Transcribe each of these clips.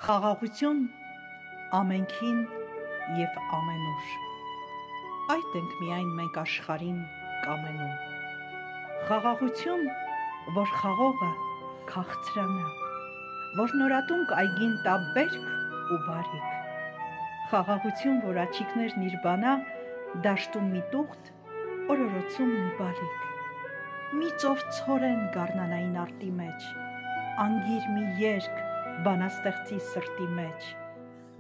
Խաղաղություն ամենքին և ամենուր։ Այդ ենք միայն մենք աշխարհին կամենում։ Խաղաղություն, որ խաղողը քաղցրանա, որ նորատունկ այգին տա բերք ու բարիք։ Խաղաղություն, որ աչիկներն իր բանա, դաշտում մի տուղթ, օրորոցում մի բալիկ։ Մի ծով ցորեն գարնանային արտի մեջ, անգիր մի երգ բանաստեղծի սրտի մեջ,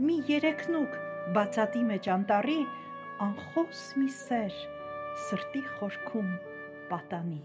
մի երեքնուկ բացատի մեջ անտառի, անխոս մի սեր սրտի խորքում պատանի։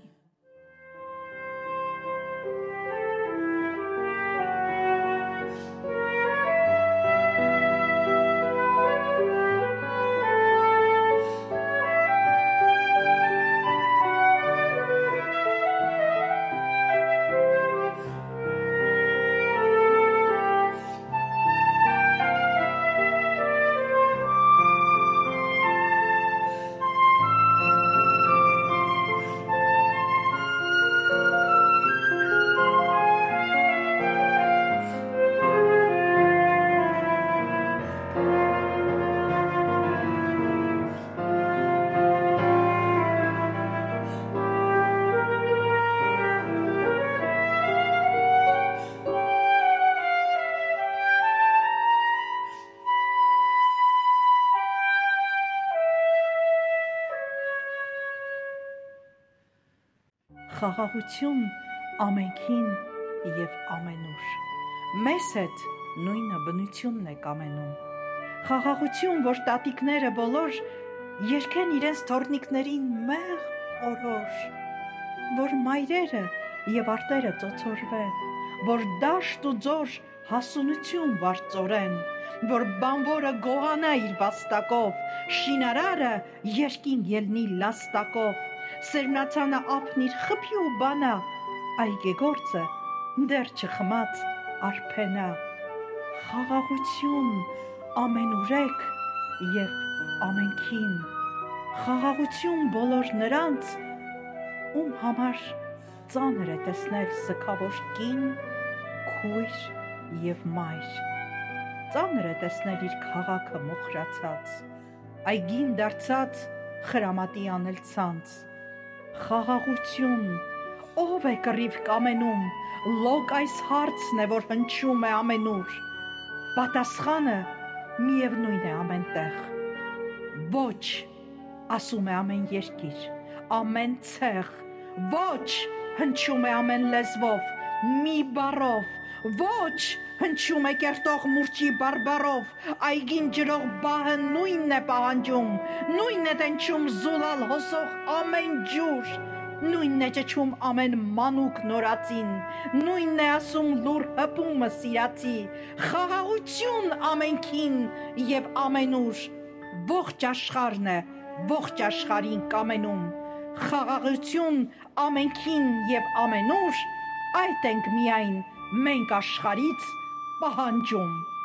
Խաղաղություն ամենքին և ամենուր։ Մեզ հետ նույնը բնությունն է կամենում։ Խաղաղություն, որ տատիկները բոլոր երգեն իրենց թոռնիկներին մեղ օրոր, որ մայրերը և արտերը ծոցորվեն, որ դաշտ ու ձոր հասունություն վարձորեն, որ բանվորը գողանա իր վաստակով, շինարարը երկինք ելնի լաստակով, սերմնացանը ափն իր խփի ու բանա, այգեգործը դեռ չխմած արփենա։ Խաղաղություն ամենուրեք և ամենքին, խաղաղություն բոլոր նրանց, ում համար ծանր է տեսնել սգավոր կին, քույր և մայր, ծանր է տեսնել իր քաղաքը մոխրացած, այգին դարձած խրամատի անելցանց։ Խաղաղություն, ո՞վ է կռիվ կամենում, լոկ այս հարցն է, որ հնչում է ամենուր։ Պատասխանը միևնույն է ամեն տեղ։ Ոչ, ասում է ամեն երկիր, ամեն ցեղ, ոչ, հնչում է ամեն լեզվով, մի բառով, ոչ, հնչում է կերտող մուրճի բարբառով, այգին ջրող բահը նույնն է պահանջում, նույնն է տենչում զուլալ հոսող ամեն ջուր, նույնն է ճչում ամեն մանուկ նորածին, նույնն է ասում լուռ հպումը սիրածի։ Խաղաղություն ամենքին և ամենուր։ Ողջ աշխարհն է ողջ աշխարհին կամենում։ Խաղաղություն ամենքին և ամենուր, այդ ենք միայն մենք աշխարհից պահանջում։